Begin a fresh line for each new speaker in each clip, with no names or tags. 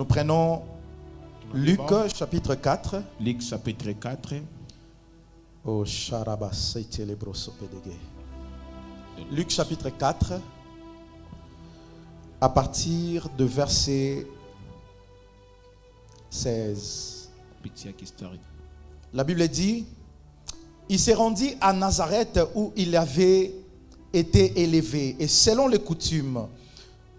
Nous prenons Luc chapitre 4.
Luc chapitre 4.
Oh, Luc chapitre 4, à partir de verset 16. La Bible dit, il s'est rendu à Nazareth où il avait été élevé, et selon les coutumes,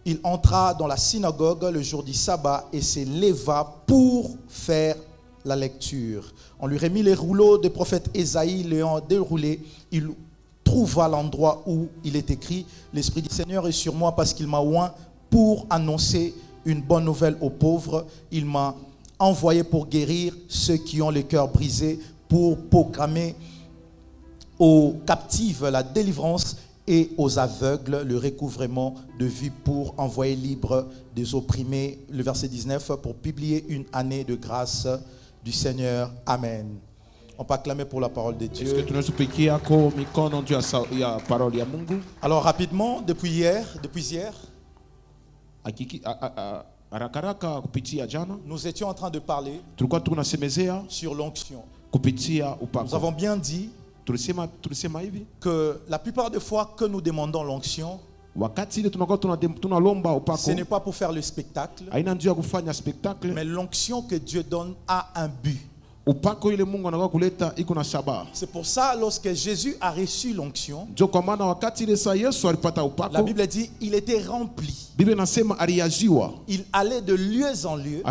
il entra dans la synagogue le jour du sabbat et se leva pour faire la lecture. On lui remit les rouleaux du prophète Ésaïe, l'ayant déroulé, il trouva l'endroit où il est écrit: l'Esprit du Seigneur est sur moi parce qu'il m'a oint pour annoncer une bonne nouvelle aux pauvres. Il m'a envoyé pour guérir ceux qui ont le cœur brisé, pour proclamer aux captifs la délivrance et aux aveugles le recouvrement de vue, pour envoyer libre des opprimés. Le verset 19, pour publier une année de grâce du Seigneur. Amen. On peut acclamer pour la parole de Dieu. Alors rapidement, depuis hier, nous étions en train de parler sur l'onction. Nous avons bien dit que la plupart des fois que nous demandons l'onction, ce n'est pas pour faire le spectacle, mais l'onction que Dieu donne a un but. C'est pour ça, lorsque Jésus a reçu l'onction, la Bible dit il était rempli. Il allait de lieu en lieu,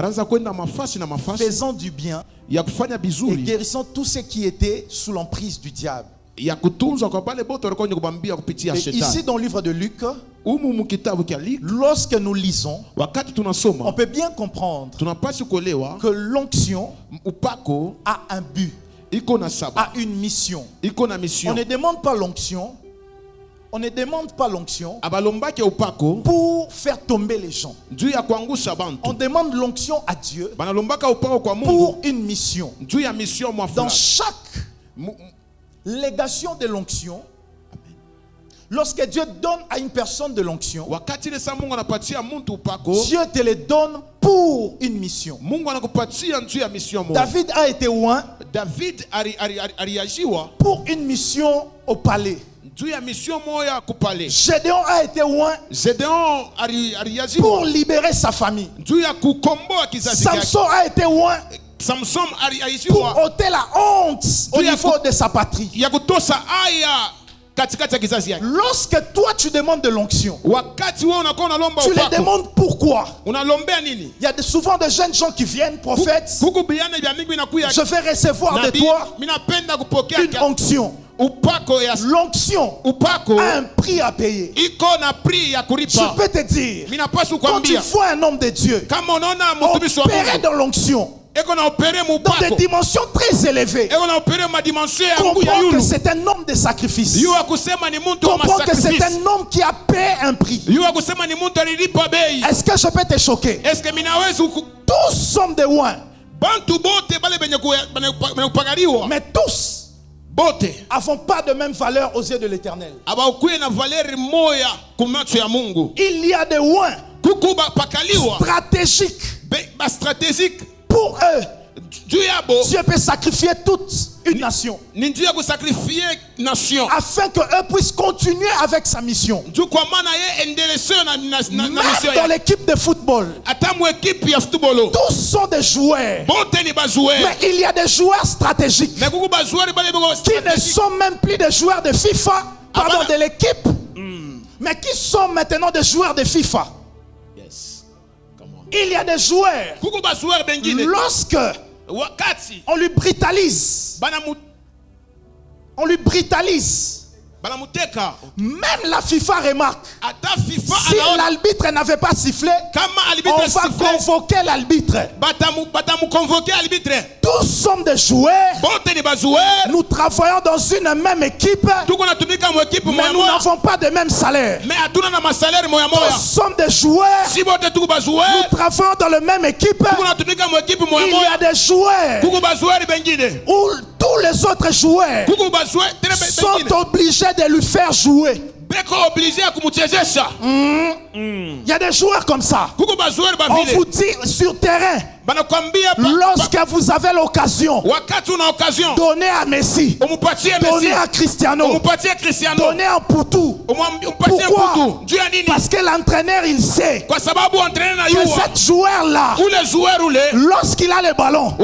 faisant du bien et guérissant tous ceux qui étaient sous l'emprise du diable. Et ici dans le livre de Luc, lorsque nous lisons, on peut bien comprendre que l'onction a un but, a une mission. On ne demande pas l'onction. On ne demande pas l'onction pour faire tomber les gens. On demande l'onction à Dieu pour une mission. Dans chaque légation de l'onction, lorsque Dieu donne à une personne de l'onction, Dieu te le donne pour une mission. David a été oint pour une mission au palais. Gédéon a été oint pour libérer sa famille. Samson a été oint pour ôter la honte au niveau de sa patrie. Lorsque toi tu demandes de l'onction, tu le demandes pourquoi? Il y a souvent des jeunes gens qui viennent, prophètes, je vais recevoir de toi une onction. L'onction a un prix à payer. Je peux te dire, quand tu vois un homme de Dieu opérer dans l'onction, dans des dimensions très élevées, comprends que c'est un homme de sacrifice. Comprends que c'est un homme qui a payé un prix. Est-ce que je peux te choquer? Tous sommes des oins, mais tous n'avons pas de même valeur aux yeux de l'Éternel. Il y a des oins stratégiques. Pour eux, Dieu peut sacrifier toute une nation afin qu'eux puissent continuer avec sa mission. Même dans l'équipe de football, tous sont des joueurs, mais il y a des joueurs stratégiques qui ne sont même plus des joueurs de FIFA, pardon, de l'équipe, mais qui sont maintenant des joueurs de FIFA. Il y a des joueurs, lorsque on lui brutalise, même la FIFA remarque, si l'arbitre n'avait pas sifflé, on va convoquer l'arbitre. Tous sommes des joueurs, nous travaillons dans une même équipe, mais nous n'avons pas de même salaire. Tous sommes des joueurs, nous travaillons dans la même équipe. Il y a des joueurs où tous les autres joueurs sont obligés de lui faire jouer. Il y a des joueurs comme ça. On vous dit sur terrain, lorsque vous avez l'occasion, donnez à Messi, donnez à Cristiano, donnez à Poutou. Pourquoi? Parce que l'entraîneur, il sait que cet joueur-là, lorsqu'il a le ballon,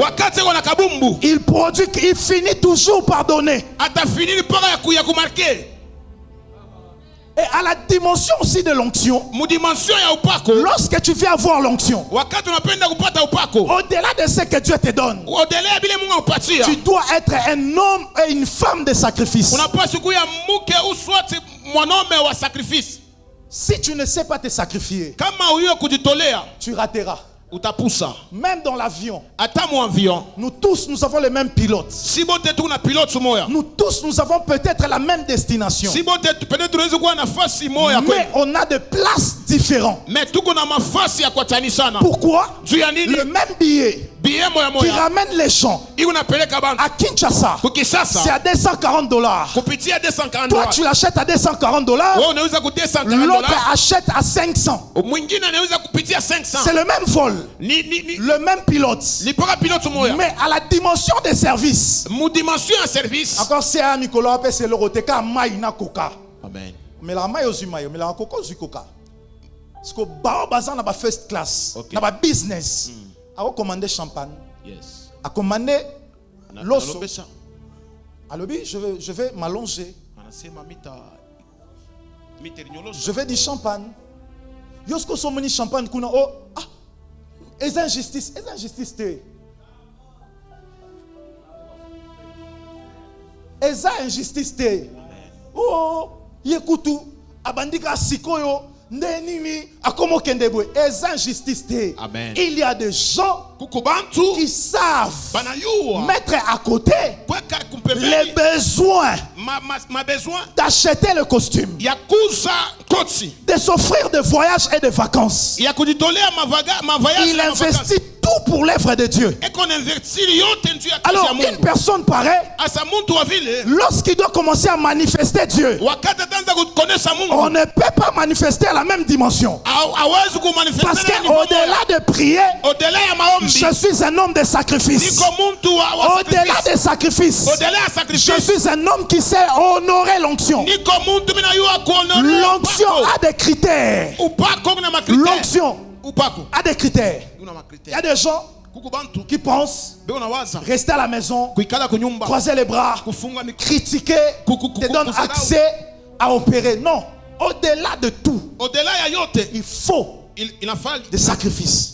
il produit, il finit toujours par donner. Et à la dimension aussi de l'onction, lorsque tu viens avoir l'onction, au-delà de ce que Dieu te donne, tu dois être un homme et une femme de sacrifice. Si tu ne sais pas te sacrifier, tu rateras. Même dans l'avion, nous tous nous avons le même pilote. Nous tous nous avons peut-être la même destination, mais on a des places différentes. Pourquoi? Le même billet qui ramène les gens à Kinshasa, c'est à $240. Toi tu l'achètes à $240, l'autre achète à 500. C'est le même vol, le même pilote, mais à la dimension des services. Encore c'est à Nicolas, c'est le roteka maïna coca. Amen. Mais la maï ozumayo, mais la coca ozukoka. Parce que bazan na ba first class, na ba business. A commander champagne. Yes. A commander l'osso. Alors je vais m'allonger. Je vais dire champagne. Yosko somoni champagne kuna oh ah. Es injustice te. Eza injustice te. Oh, yekutu abandika sikoyo ndenimi akomo kendebwe. Eza injustice te. Il y a des gens qui savent mettre à côté les besoins d'acheter le costume, de s'offrir de voyages et de vacances. Il investit tout pour l'œuvre de Dieu. Alors une personne pareille, lorsqu'il doit commencer à manifester Dieu, on ne peut pas manifester à la même dimension. Parce qu'au-delà de prier, je suis un homme de sacrifice. Au-delà des sacrifices, je suis un homme qui sait honorer l'onction. L'onction a des critères. L'onction a des critères. Il y a des gens qui pensent rester à la maison, croiser les bras, critiquer, te donne accès à opérer. Non, au-delà de tout, il faut des sacrifices.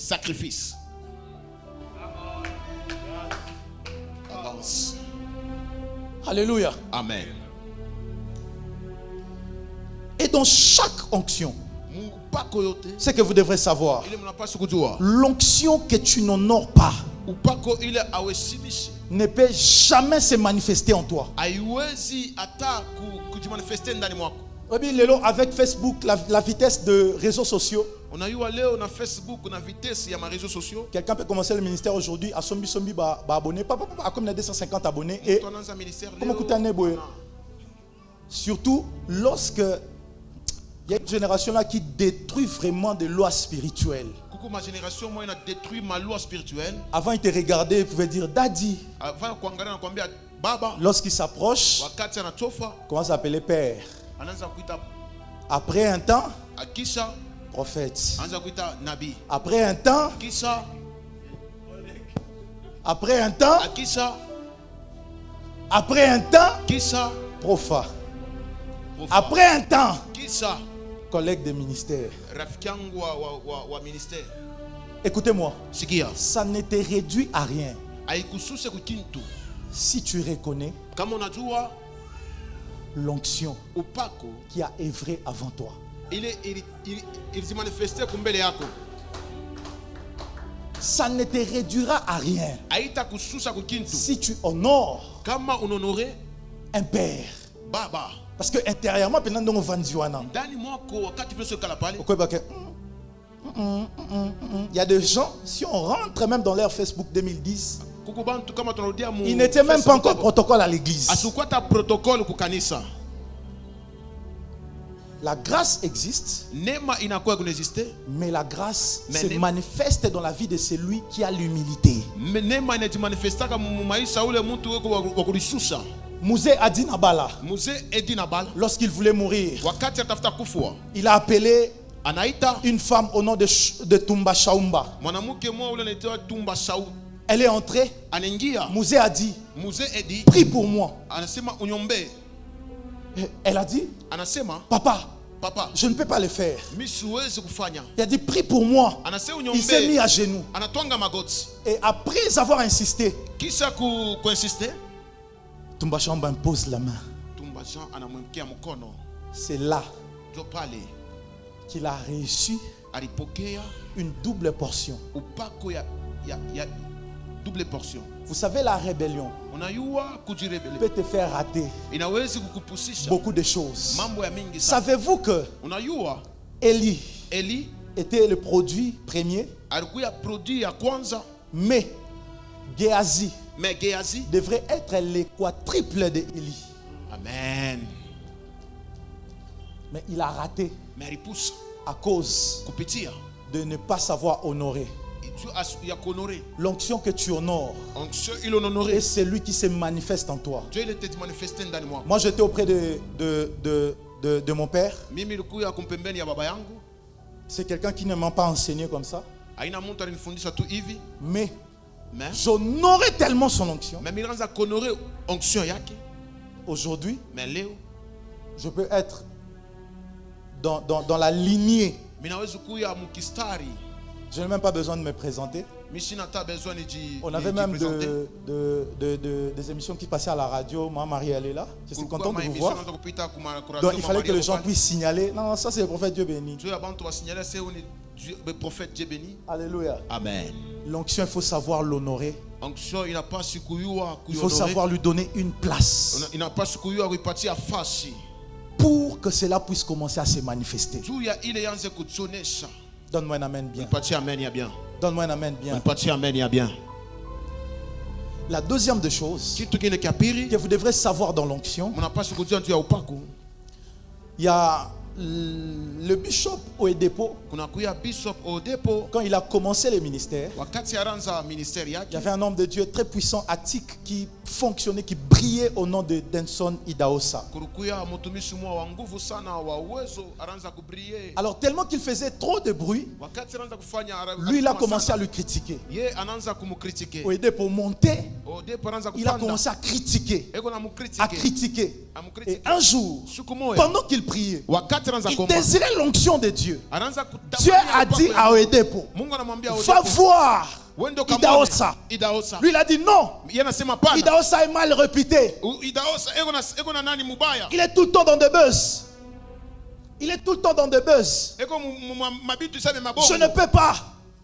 Alléluia.
Amen.
Et dans chaque onction, ce que vous devrez savoir, l'onction que tu n'honores pas ne peut jamais se manifester en toi. Avec Facebook, la vitesse de réseaux sociaux, quelqu'un peut commencer le ministère aujourd'hui à sombi abonnés, comme il a 250 abonnés, et surtout lorsque il y a une génération là qui détruit vraiment des lois spirituelles.
Ma génération, moi, a détruit ma loi spirituelle.
Avant, il te regardait, il pouvait dire Daddy. Lorsqu'il s'approche, comment s'appelait Père? Après un temps, prophète. Après un temps, après un temps, après un temps, prophet. Après un temps, collègue de ministère. Écoutez-moi, ça ne te réduit à rien si tu reconnais l'onction qui a œuvré avant toi. Ça ne te réduira à rien si tu honores un père. Parce que intérieurement, il y a des gens, si on rentre même dans l'ère Facebook 2010, ils n'étaient même pas encore protocole à l'église. La grâce existe,
Neema inakuwa kunaexiste.
mais la grâce
Mais
se
neema-
manifeste dans la vie de celui qui a l'humilité.
Neema inajimanifestaka mu maisha ule mtu weko wa kulishusha.
Moussé a dit Nabala,
Mzee Edi Nabala
lorsqu'il voulait mourir,
wakati atafuta kufua,
il a appelé
anaita
une femme au nom de Tumba Shaumba.
mwanamke mmoja ule anaitwa Tumba Shau.
Elle est entrée.
Anaingia,
Moussé a dit,
Mzee Edi
prie pour moi.
anasema unyombe.
Elle a dit,
Anasema
papa,
papa,
je ne peux pas le faire.
mimi siwezi kufanya.
Il a dit, prie pour moi.
Anasema
Il s'est mis
unyombe.
à genoux.
Anatwanga magoti.
Et après avoir insisté,
Kisha kuinsiste,
Tumba Shaumba impose la main.
Tumba Jean anamwekea mkono.
C'est là
Jo pale
qu'il a reçu
alipokea
une double portion.
upako ya double portion.
Vous savez, la rébellion
Unayua kujirebele
peut te faire rater
inawezi kukupusisha
beaucoup de choses.
mambo ya mingi sana.
Savez-vous que
Unayua
Élie
Eli
était le produit premier,
alikuwa produit ya kwanza,
mais Géasi
mais Gehazi,
devrait être le quadruple de Élie.
amen,
Mais il a raté
mais alipusa
à cause
kupitia
de ne pas savoir honorer.
Dieu ya kuhonorer.
L'onction que tu honores
Onction il honorer.
est celui qui se manifeste en toi.
Dieu il était manifesté ndani mwako.
Moi, j'étais auprès de mon père.
Mimi nilikuwa kumpembeni ya baba yangu.
C'est quelqu'un qui ne m'a pas enseigné comme ça.
Haina mtu alinifundisha tu hivi.
Mais
Mais
j'honorais tellement son onction.
nilianza kuhonorer onction yake.
Aujourd'hui,
Mais leo
je peux être dans la lignée.
minaweza kuya mukistari.
Je n'ai même pas besoin de me présenter.
Mimi sina hata besoin de
On avait même des émissions qui passaient à la radio. Ma Marie, elle est là. Je suis content de vous voir. Donc il fallait que les gens puissent signaler. Non, ça c'est le prophète Dieu béni.
Dieu abantu basignaler c'est le prophète Dieu béni.
Alléluia.
Amen.
L'onction, il faut savoir l'honorer.
Onction il n'a pas sikuyua
Il faut savoir lui donner une place
il n'a pas sikuyua kuipatia fasi.
pour que cela puisse commencer à se manifester.
Juu ya ile yanze kuchonesha.
Donne-moi un amen bien.
Unipatie amen ya bien.
Donne-moi un amen bien.
Unipatie amen ya bien.
La deuxième des choses
Kitu kingine kia pili
que vous devrez savoir dans l'onction,
mnapaswa kujua juu ya upako.
il y a le bishop Oedepo.
Kuna kuya bishop Odepo
Quand il a commencé le ministère,
wakati aranza ministère
il y
yake.
avait un homme de Dieu très puissant, attique, qui fonctionnait, qui brillait au nom de Denson Idaosa.
Kurukuya mtumishi mwa wa nguvu sana wa uwezo aranza kubriller.
Alors tellement qu'il faisait trop de bruit,
Wakati aranza kufanya
lui il a commencé à lui critiquer.
ye anaanza kumkritike.
Oedepo monter,
Odepo anaanza
il a
kupanda.
commencé à critiquer,
Eko na
à
mkritike.
critiquer. Et
Amkritike.
un jour,
Siku moja
pendant qu'il priait,
wakati anaanza
il
kuomba
désirait l'onction de Dieu.
anaanza kutamani.
Dieu a dit à Oedepo,
Mungu anamwambia
va
Odepo,
voir
wende
Idaosa.
Idaosa.
Lui il a dit non,
Yeye anasema pana.
Idaosa est mal réputé.
Idaosa eko na nani mubaya.
Il est tout le temps dans des buzz. Il est tout le temps dans des buzz.
Eko mabitu sabe maboko.
Je ne peux pas.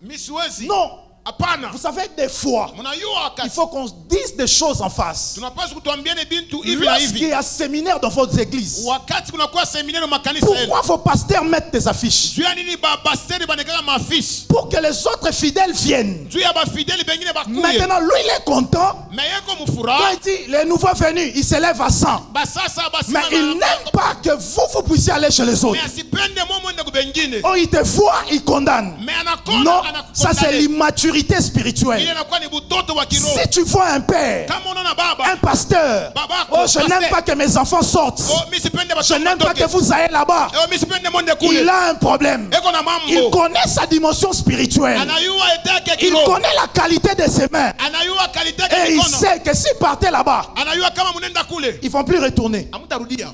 Mimi siwezi.
Non.
Hapana.
Vous savez, des fois,
Mnajua
il
wakati
faut qu'on dise des choses en face.
tunapaswa kutuambiane bintu hivi na
Lorsqu'il y
hivi.
a un séminaire dans votre église,
Wakati kunakuwa seminaire makanisa yenu.
pourquoi vos pasteurs mettent des affiches?
Juu ya nini basteri banekaka mafishi?
Pour que les autres fidèles viennent.
Juu ya bafideli bengine bakuye.
Maintenant, lui, il est content.
Mais yeko
Quand
mufuraha.
il dit les nouveaux venus, il s'élève à 100.
Basasa
Mais
basima.
il n'aime pas que vous puissiez aller chez les
Mais
autres.
asipende mwa mwende kubengine.
Oh, il te voit, il condamne.
Mais anakonda
Non,
anakukondane.
ça c'est l'immaturité spirituelle.
Ile inakuwa ni butoto wa kiroho.
Si tu vois un père,
Kama unaona baba.
un pasteur,
Babako,
oh, je
pasteur.
n'aime pas que mes enfants sortent.
Oh, mimi sipende
Je
batoto
n'aime pas
watoke.
que vous ayez là-bas.
Oh, mimi sipende monde kule.
Il a un problème.
Eko na
Il
mambo.
connaît sa dimension spirituelle.
Anayua etake
Il
kiroho.
connaît la qualité de ses mains.
Anayua kalite
Et
ya
il
mikono.
sait que s'il partait là-bas,
Anayua kama munenda kule.
ils ne vont plus retourner.
Amutarudia.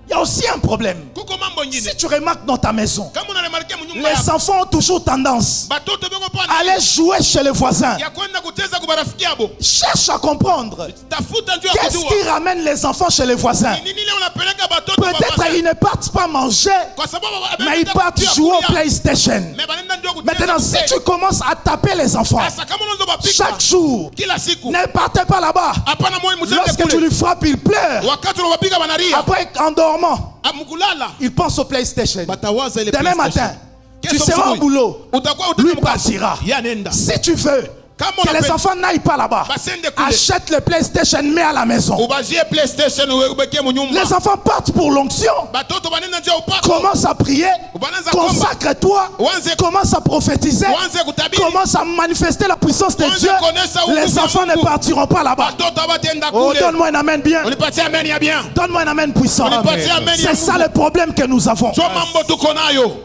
Il y a aussi un problème.
Kuko mambo nyingine.
Si tu remarques dans ta maison,
Kama unaremarkia munyumba
les
yako.
enfants ont toujours tendance
Batoto beko
à
pana.
aller jouer chez les voisins.
Ya kwenda kucheza kwa marafiki yabo.
Cherche à comprendre.
Tafuta njoo
Qu'est-ce
kujua.
qui ramène les enfants chez les voisins?
Nini leo unapeleka batoto kwa
Peut-être
baba.
ils ne partent pas manger,
Kwa sababu
mais ils partent jouer au PlayStation.
Mais banenda njoo kucheza.
Maintenant, si tu commences à taper les enfants
Sasa kama unaanza bapika.
chaque jour,
Kila siku.
ne partez pas là-bas.
Hapana moyo mzee
Lorsque tu
kule.
lui frappes, il pleure.
Wakati unawapika banaria.
Après, en dormant,
Amukulala.
il pense au PlayStation.
Batawaza ile
Demain
PlayStation.
matin, tu seras au boulot.
Utakuwa
Lui
utakuwa
partira.
yanenda.
Si tu veux
Kama
Que les
unapenda-
enfants n'aillent pas là-bas.
Basende kule.
Achète le PlayStation, mets à la maison.
Ubazie PlayStation ubekie munyumba.
Les enfants partent pour l'onction.
Batoto banenda njia upako.
Commence à prier.
Ubananza komba.
Consacre-toi.
Wanze
Commence à prophétiser.
Wanze kutabiri.
Commence à manifester la puissance de
Wanze
Dieu.
konesa
Les
ugumu ya
enfants ne
Mungu.
partiront pas là-bas.
Batoto batenda
Oh,
kule.
donne-moi un amen bien.
Unipatie amen ya bien.
Donne-moi un amen puissant.
Unipatie amen ya
C'est ça
Mungu.
le problème que nous avons.
So mambo tuko nayo.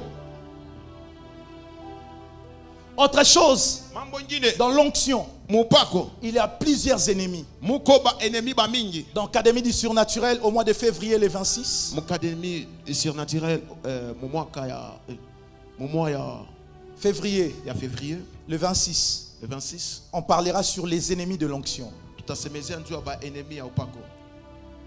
Autre chose,
Mambo ngine
dans l'onction,
mupako
il y a plusieurs ennemis.
muko ba enemi ba mingi.
Dans l'Académie du Surnaturel, au mois de février le 26,
Mukademi surnaturel mois ya
février
février
le 26,
le 26
on parlera sur les ennemis de l'onction.
tutasemezea njoo ba enemi ya upako.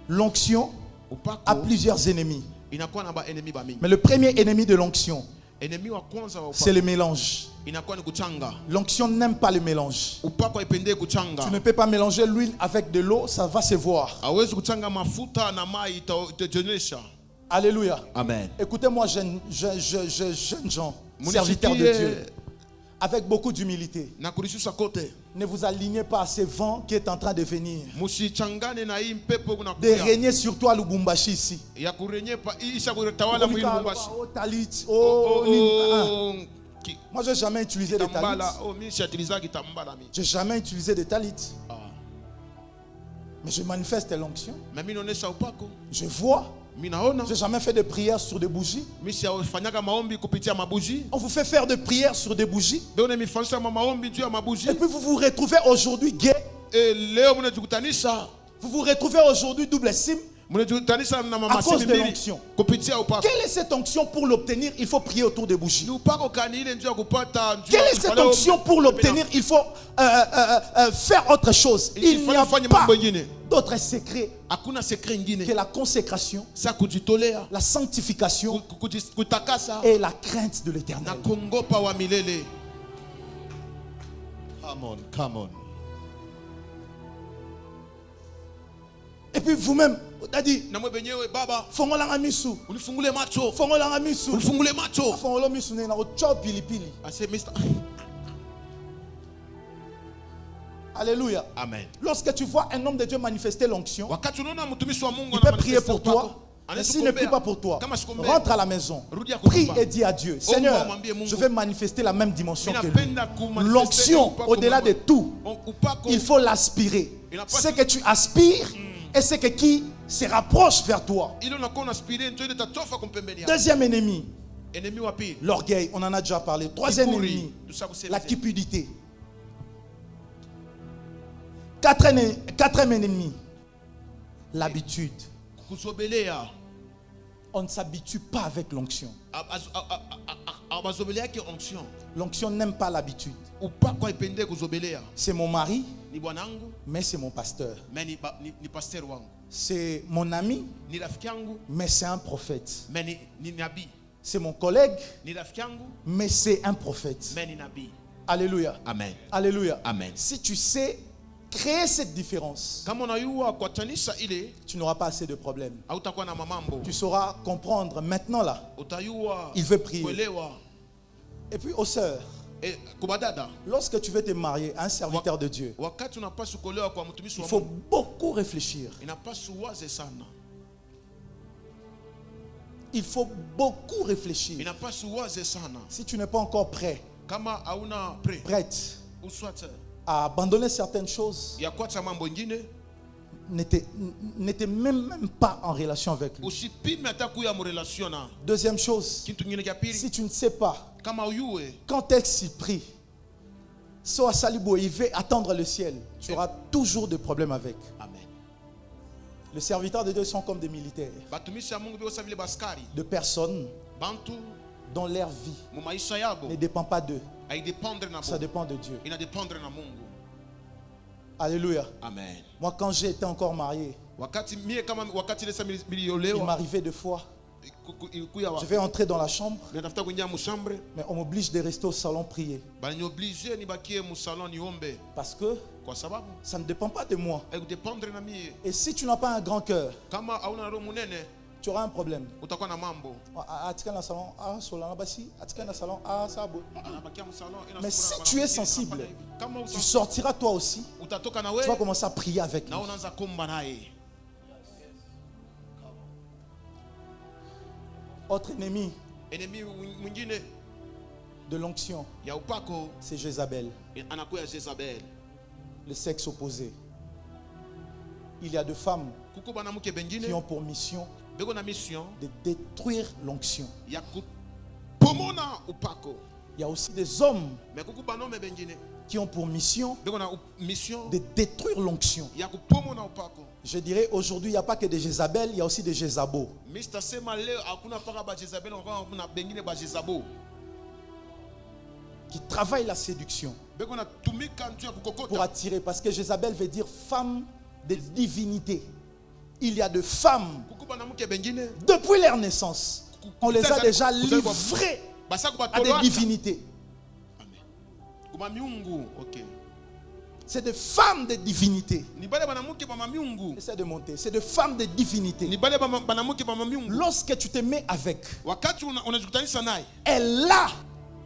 L'onction a
Upako
plusieurs ennemis.
inakuwa na ba enemi ba mingi.
Mais le premier ennemi de l'onction,
Enemi wa kwanza wa
c'est
upako
le mélange.
inakuwa ni kuchanga.
L'onction n'aime pas le mélange.
Upako haipendei kuchanga.
Tu ne peux pas mélanger l'huile avec de l'eau, ça va se voir.
Hawezi kuchanga mafuta na mai itaonyesha.
Alléluia.
Amen.
Écoutez-moi, jeunes gens, serviteurs de Dieu, avec beaucoup d'humilité.
Na kurishusha kote.
Ne vous alignez pas à ce vent qui est en train de venir.
Musichangane na hii mpepo
De
kunakuja.
régner sur toi à Lubumbashi ici.
Ya kurenye pa isha kutawala mwili Lubumbashi.
Oh, talit,
Oh,
oh, ah.
oh, ki-
Moi, j'ai jamais utilisé de talit.
Kitambala. Oh, mimi shatiliza kitambala mimi.
J'ai jamais utilisé de talit.
Ah.
Mais je manifeste l'onction.
Na mimi naonesha upako.
Je vois.
Mimi naona.
J'ai jamais fait de prières sur des bougies.
Mimi sifanyaga maombi kupitia mabuji.
On vous fait faire des prières sur des bougies.
Ndio nimefanyisha maombi juu ya mabuji.
Et puis vous vous retrouvez aujourd'hui gay.
Leo mnajikutanisha.
Vous vous retrouvez aujourd'hui double sim.
Mnajikutanisha na
À
mama
cause
simi
de
mbili
l'onction.
kupitia upako.
Quelle est cette onction pour l'obtenir? Il faut prier autour des bougies.
Ni upako kani ile njoo kupata njoo.
Quelle est cette onction pour l'obtenir? Il faut faire autre chose. Il n'y a pas d'autre secret
Hakuna secret
que
ingine.
la consécration,
Sa kujitolea.
la sanctification
Kutakasa.
et la crainte de
Na
l'Éternel.
kongopa wa milele.
Come on, come on.
Et puis vous-même, on a dit,
Na mwe benyewe baba,
fongolanga misu,
unifungule macho.
fongolanga misu,
Unifungule macho.
fongolo misu nena ocho pilipili.
Ase Mr.
Alléluia.
Amen.
Lorsque tu vois un homme de Dieu manifester l'onction,
Wakati unaona mtumishi wa Mungu
il peut
ana
prier
manifeste
pour
upako,
toi. Mais
anaweza
s'il ne
kuombea.
prie pas pour toi,
Kama sikombea,
rentre à la maison.
rudia
Prie
kunyumba.
et dis à Dieu, Seigneur,
mwambie Mungu,
je vais manifester la même dimension que lui.
Ninapenda kumanifeste
L'onction,
upako
au-delà de
mama.
tout,
Upako,
il faut l'aspirer.
Il n'a pas
Ce
tout-
que tu aspires et ce que qui se rapproche vers toi.
ile unakuwa unaspire ndio ile tatofa kumpembeni yako.
Deuxième ennemi,
Enemi wa pili.
l'orgueil, on en a déjà parlé. Troisième
Kiburi,
ennemi,
tushakusema.
la cupidité. Quatrième ennemi, l'habitude.
Kuzobelea.
On ne s'habitue pas avec l'onction.
Abazobelea ki onction.
L'onction n'aime pas l'habitude.
Upako haipende kuzobelea.
C'est mon mari,
Ni bwanangu,
mais c'est mon pasteur.
mais ni pasteur wangu.
C'est mon ami,
Ni rafiki yangu,
mais c'est un prophète.
mais ni nabii.
C'est mon collègue,
Ni rafiki yangu,
mais c'est un prophète.
mais ni nabii.
Alléluia.
Amen.
Alléluia.
Amen.
Si tu sais créer cette différence,
Kama unayua kuatanisha ile,
tu n'auras pas assez de problèmes.
hautakuwa na mamambo.
Tu sauras comprendre maintenant là.
Utayua
Il veut prier.
kuelewa.
Et puis aux sœurs,
Kubadada,
lorsque tu veux te marier à un serviteur de Dieu,
wakati unapaswa kuolewa kwa mtumishi
il
wa
faut
Mungu,
beaucoup réfléchir.
inapaswa uwaze sana.
Il faut beaucoup réfléchir.
Inapaswa uwaze sana.
Si tu n'es pas encore prêt,
Kama hauna
prête
uswate
à abandonner certaines choses,
ya kuacha mambo ingine,
n'étais même pas en relation avec lui.
usipime hata kuya mu relation na
Deuxième chose,
kitu kingine cha pili.
si tu ne sais pas
Kama uyue
quand est-ce qu'il prie, soit Salibo, il veut attendre le ciel, tu auras toujours des problèmes avec.
amen.
Les serviteurs de Dieu sont comme des militaires,
Batumishi ya Mungu biko vile baskari.
de personnes
Bantu
dont leur vie
mu maisha yabo
ne dépend pas d'eux,
haidependre na
ça
Mungu.
dépend de Dieu.
Inadependre na Mungu.
Alléluia.
Amen.
Moi, quand j'étais encore marié,
Wakati mie kama wakati ile
il
miliolewa
m'arrivait des fois,
ilikuya
je vais entrer dans la chambre,
natafuta kuingia mu chambre,
mais on m'oblige de rester au salon prier.
bani oblige nibakie mu salon niombe
Parce que
kwa sababu
ça ne dépend pas de moi.
haikudependre na mie.
Et si tu n'as pas un grand cœur,
Kama hauna roho munene,
tu auras un problème.
utakuwa na mambo.
Atika na salon, solana basi, atika na salon, sabo.
Anabakia msalon,
Mais si tu es sensible, tu sortiras toi aussi.
utatoka na
Tu
wewe
vas commencer à prier avec lui.
na unaanza kuomba naye.
Autre ennemi
Enemi mwingine
de l'onction,
ya upako
c'est Jézabel,
anakuwa Jezabel.
le sexe opposé. Il y a des femmes
Kuko banamuke bengine
qui ont pour mission
beko na mission
de détruire l'onction.
ya kupomona upako.
Il y a aussi des hommes
Mais kuko banome bengine
qui ont pour mission
beko na mission
de détruire l'onction.
ya kupomona upako.
Je dirais aujourd'hui, il n'y a pas que des Jézabel, il y a aussi des Jézabo.
Mr. Sema leo hakuna paka ba Jezabel, hakuna bengine ba Jezabo
Qui travaillent la séduction
beko na tumika ntu ya
pour
kukokota.
attirer. Parce que Jézabel veut dire femme de divinité. Il y a de femmes,
Kuko banamuke bengine
depuis leur naissance, on les a déjà livrées
basa ko
à des divinités.
Amen. Kuma miungu, OK.
C'est des femmes de divinité.
Ni bale banamuke ba miungu.
Essaie de monter. C'est des femmes de divinité.
Ni bale banamuke ba miungu.
Lorsque tu te mets avec,
Wakati unajikutanisha naye
elle a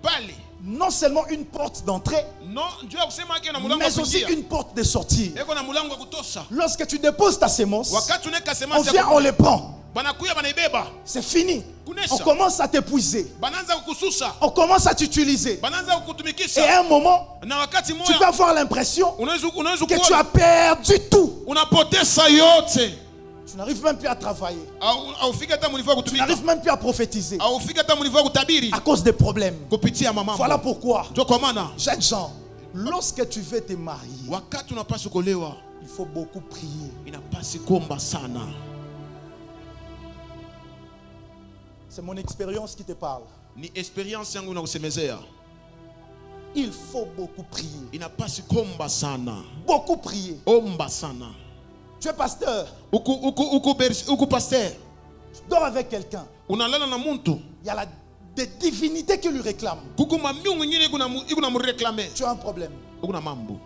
pale
non seulement une porte d'entrée,
no njoo ya kusema yake na mulango wa
mais aussi
kuingia.
une porte de sortie.
Eko na mulango wa kutosha.
Lorsque tu déposes ta sémence,
Wakati uneka
on
semence
vient, on les prend.
banakuya banaibeba.
C'est fini.
Kunesha.
On commence à t'épuiser.
Bananza kukususa.
On commence à t'utiliser.
Bananza
Et
kukutumikisha.
à un moment,
Na wakati
tu peux
moja
avoir l'impression
unaweza
que tu as perdu tout.
unapoteza yote.
Tu n'arrives même plus à travailler.
Au fika hata mlivyo
Tu
kutumika.
n'arrives même plus à prophétiser
Au fika hata mlivyo kutabiri.
à cause des problèmes.
Kupitia mama.
Voilà pourquoi,
Ndio kwa maana
jeunes gens, lorsque tu veux te marier,
wakati unapaswa kuolewa
il faut beaucoup prier.
inapasi kuomba sana.
C'est mon expérience qui te parle.
Ni experience yangu nakusemezea.
Il faut beaucoup prier.
Inapasi kuomba sana.
Beaucoup prier.
Omba sana.
Tu es pasteur.
Uku pasteur.
Tu dors avec quelqu'un.
Unalala na muntu.
Il y a des divinités qui lui réclament.
Kuku mamiu mwingine kuna mreklame.
Tu as un problème.
Kuna mambo.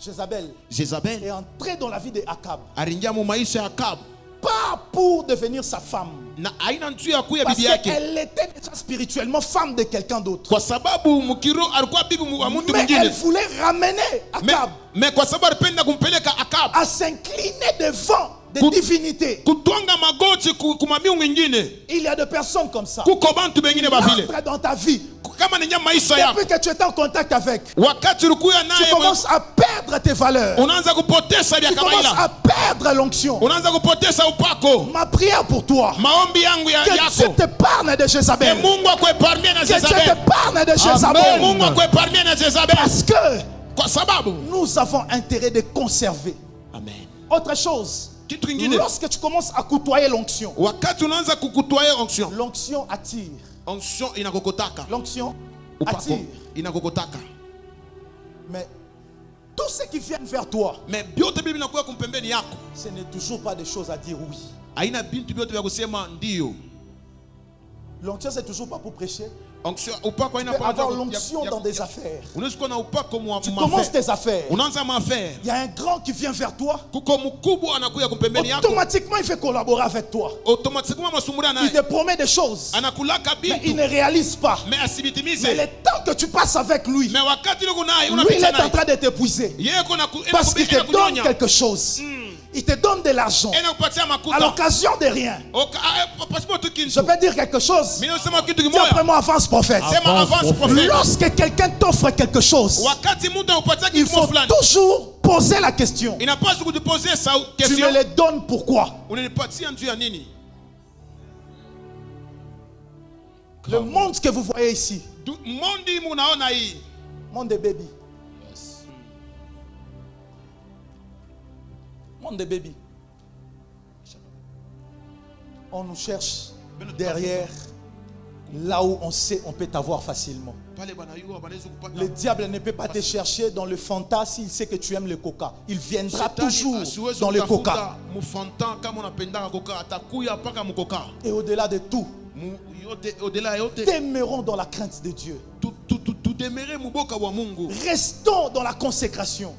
Jézabel
Jezabel
est entrée dans la vie de Akab.
aringia mu maisha ya Akab.
Pas pour devenir sa femme.
Na aina ntu ya kuya
Parce
bibi yake.
qu'elle était déjà spirituellement femme de quelqu'un d'autre.
Kwa sababu mukiro alikuwa bibi wa mtu
Mais elle
mwingine.
voulait ramener Akab
Mais kwa sababu alipenda kumpeleka Akab.
à s'incliner devant des divinités.
Kutwanga magoti kumamiu mwingine.
Il y a des personnes comme ça.
Kuko bantu bengine ba vile.
Entrent dans ta vie.
Kama ni nyama maisha yako.
Depuis que tu es en contact avec,
Wakati ulikuwa
tu
naye
commences à perdre tes valeurs.
unaanza kupoteza vya
Tu commences
kawaida.
à perdre l'onction.
Unaanza kupoteza upako.
Ma prière pour toi,
Maombi yangu
que Dieu
yako.
t'épargne de
Que
Jézabel.
Mungu akueparmie na
Que Dieu
Jezabel.
t'épargne de Jézabel.
Mungu akueparmie na Jezabel.
Parce que
Kwa sababu.
nous avons intérêt de conserver.
Amen.
Autre chose,
Kitu kingine.
lorsque tu commences à côtoyer l'onction,
Wakati unaanza kukutwaye onction.
l'onction attire.
Onction inakokotaka.
L'onction
Upako
attire.
inakokotaka.
Mais tous ceux qui viennent vers toi,
Mais byote bibi nakuya kumpembeni yako.
ce n'est toujours pas des choses à dire oui.
Haina bintu byote vya kusema ndio.
L'onction, c'est toujours pas pour prêcher.
Onction upako
Tu
haina
peux avoir l'onction dans des affaires.
Unaweza kuwa na upako
Tu commences tes affaires.
Unaanza maaffaire.
Il y a un grand qui vient vers toi.
Kuko mkubwa anakuya kumpembeni yako.
Automatiquement, il fait collaborer avec toi.
Automatiquement masumuria
Il
naye.
te promet des choses.
Anakulaka
Mais il
bintu.
ne réalise pas.
Mais asibitimize.
Mais le temps que tu passes avec lui,
Mais wakati luko naye
lui, il
unapita
est en
naye.
train de t'épuiser.
Yeye kuna
Parce qu'il te donne quelque chose. Il te donne de l'argent
kupatia
à
makuta.
l'occasion de rien.
Pasipo tu
Je
kintu.
peux dire quelque chose.
Mimi nasema kitu
Dis
kimoja.
après moi, avance prophète.
Sema avance prophète.
Lorsque quelqu'un t'offre quelque chose,
Wakati mtu anakupatia
il
kitu
faut
fulani.
toujours poser la question.
Inapaswa kujiposer sa
Tu
question.
me le donnes pourquoi?
Unanipatia njuu ya nini?
Le monde que vous voyez ici,
Mondi munaona hii.
monde de baby. Monde de baby. On nous cherche derrière, là où on sait on peut t'avoir facilement. Le diable ne peut pas te chercher dans le Fanta s'il sait que tu aimes le coca. Il viendra toujours dans le coca. Et au-delà de tout, demeurons dans la crainte de Dieu. Restons dans la consécration.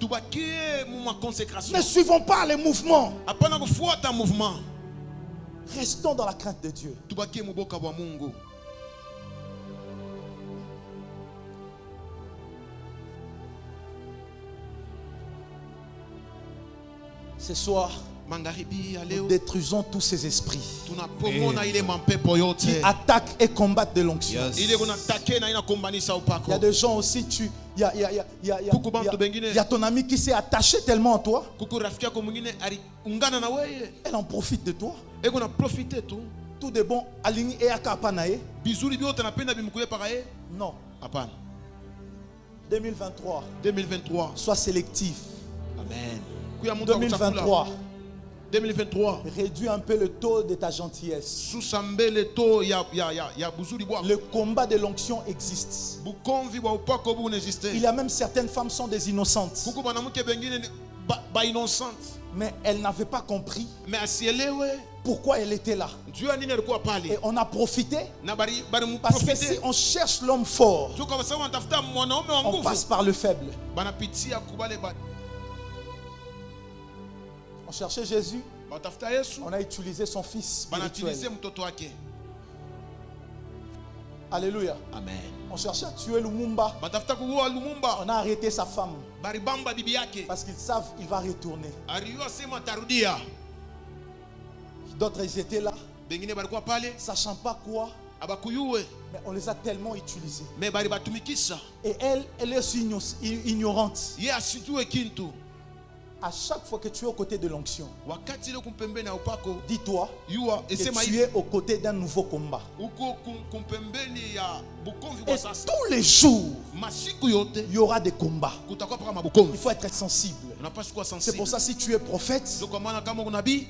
Ne suivons pas les mouvements. Restons dans la crainte de Dieu.
tubakie muboka bwa Mungu.
Ce soir,
Magharibi ya
nous
leo
détruisons tous ces esprits
tunapomona ile mampepo yote
qui attaquent et combattent de l'onction.
ile kunatake na inakombanisa upako.
Il y a des gens aussi, il y a ton ami qui s'est attaché tellement à toi,
Kuku rafiki yako mwingine aliungana na wewe,
elle en profite de toi.
eko na profite tu
Tout de bon, aligné et akapanae.
bizuri byote napenda bimkuye paka ye.
Non.
Hapana.
2023,
2023.
sois sélectif.
Amen. Kuya mungu
2023,
2023.
réduis un peu le taux de ta gentillesse.
Susambe le to ya buzuri bwa.
Le combat de l'onction existe.
Bukonvi bwa upako bu n'existe.
Il y a même certaines femmes qui sont des innocentes,
Kuku banamuke bengine ba innocente.
mais elles n'avaient pas compris
Mais asielewe
pourquoi elle était là.
Dieu ani alikuwa pale.
Et on a profité
Na bari mu
parce que
profiter.
si on cherche l'homme fort,
Tuko basa wanatafuta mwanaume wa
on
nguvu.
passe par le faible.
Banapitia kubale ba.
On cherchait Jésus,
Batafuta Yesu.
on a utilisé son fils
Banatilize
spirituel.
mtoto wake.
Alléluia.
Amen.
On cherchait à tuer Lumumba,
Batafuta kuua Lumumba.
on a arrêté sa femme
Baribamba bibi yake.
parce qu'ils savent qu'il va retourner.
Aliyo sema tarudia.
D'autres ils étaient là,
Bengine balikuwa pale
sachant pas quoi,
abakuyuwe.
mais on les a tellement utilisés.
Me bari batumikisha.
Et elle est aussi ignorante.
Ye asijue kintu.
À chaque fois que tu es aux côtés de l'onction,
Wakati ile kumpembeni ya upako.
dis-toi
Yua
que
esema
tu
hivi.
es aux côtés d'un nouveau combat.
Uko kumpembeni ya bukonvi
Et
kwa sasa.
tous les jours,
Masiku yote
il y aura des combats.
kutakuwa paka
Il
mabukonvi.
faut être sensible.
Unapaswa kuwa
C'est
sensible.
pour ça, si tu es prophète,
Ndio kwa maana kama unabii,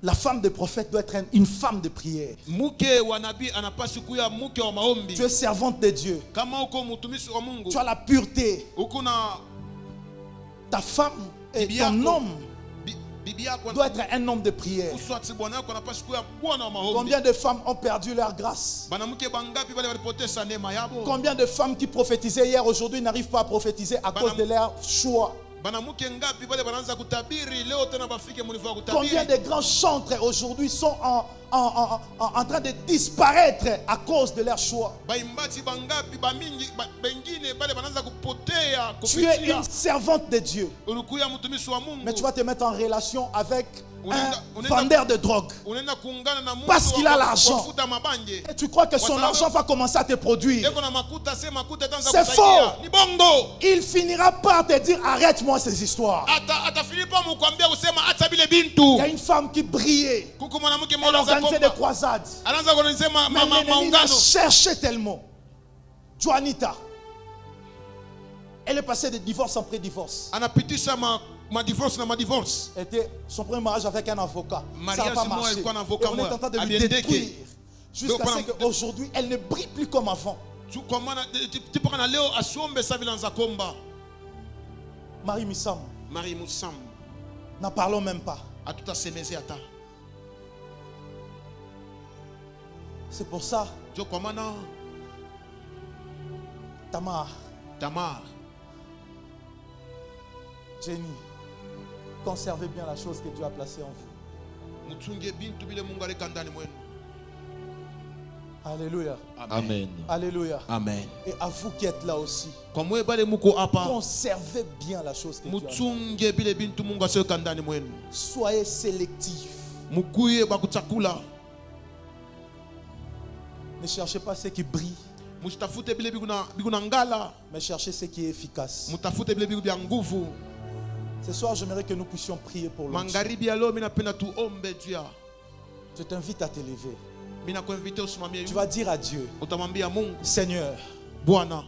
la femme de prophète doit être une femme de prière.
mke wa nabii anapaswa kuwa mke wa maombi.
Tu es servante de Dieu.
Kama uko mtumishi wa Mungu,
Tu as la pureté.
uko na
Ta femme et
bibi
ton
yako,
homme
bibi yako
doit être un homme de prière.
uswati bwana yako anapaswa kuwa bwana wa maombi.
Combien de femmes ont perdu leur grâce?
Banamke bangapi wale walipoteza neema yabo?
Combien de femmes qui prophétisaient hier aujourd'hui n'arrivent pas à prophétiser à cause de leur choix?
Banamuke ngapi wale wanaanza kutabiri leo tena bafike mu niveau ya
Combien
kutabiri?
de grands chantres aujourd'hui sont en train de disparaître à cause de leur choix?
Baimbaji bangapi bamingi bengine wale wanaanza kupotea
Tu es
kupitia
une servante de Dieu,
ulikuya mtumishi wa Mungu.
mais tu vas te mettre en relation avec un
On est
vendeur de drogue.
Unaenda kuungana na Mungu
Parce qu'il a l'argent.
kufuta mabanje.
Et tu crois que son argent va commencer à te produire.
Eko na makuta sema makuta tanza
C'est
kusaidia.
faux.
Ni bongo.
Il finira par te dire arrête-moi ces histoires.
Ata Filipo mukwambia kusema acha bile
Il
bintu.
y a une femme qui brillait.
Kuko mwanamke
Elle
mmoja
organisait des croisades.
anaanza kunisema
Mais l'ennemi la
maungano.
cherchait tellement. Juanita. Elle est passée de divorce en pré-divorce.
Anapitisha ma divorce na ma divorce.
Son premier mariage avec un avocat. Ça n'a
Mariage
pas
moi,
marché.
elle prend un
Et
avocat,
on est
moi.
en train de lui
Abiendeke.
détruire. Jusqu'à
Donc,
ce qu'aujourd'hui, elle ne brille plus comme avant.
Tu komana tipo kana leo asombe sa vilanza komba.
Marie Missam,
Marie Moussam.
n'en parlons même pas.
Atuta semeze ata.
C'est pour ça,
Jo komana
Tamar,
Tamar.
Jenny, conservez bien la chose que Dieu a placée en vous.
Mutunge bintu bile Mungu aleka ndani mwenu.
Alléluia.
Amen.
Alléluia.
Amen.
Et à vous qui êtes là aussi,
Kwa mwe bale muko hapa.
conservez bien la chose que Dieu a placée.
Mutunge bile bintu Mungu aseka ndani mwenu.
Soyez sélectifs.
Mukuye bakuchakula.
Ne cherchez pas ce qui brille,
Mutafute bile biguna ngala.
mais cherchez ce qui est efficace.
Mutafute bile bya nguvu.
Ce soir, j'aimerais que nous puissions prier pour l'onction.
Mangaribi ya leo mina penda tuombe Dieu.
Je t'invite à te lever.
Mina kuinvite usimamie.
Tu vas dire à Dieu,
Utamwambia Mungu,
Seigneur,
Bwana,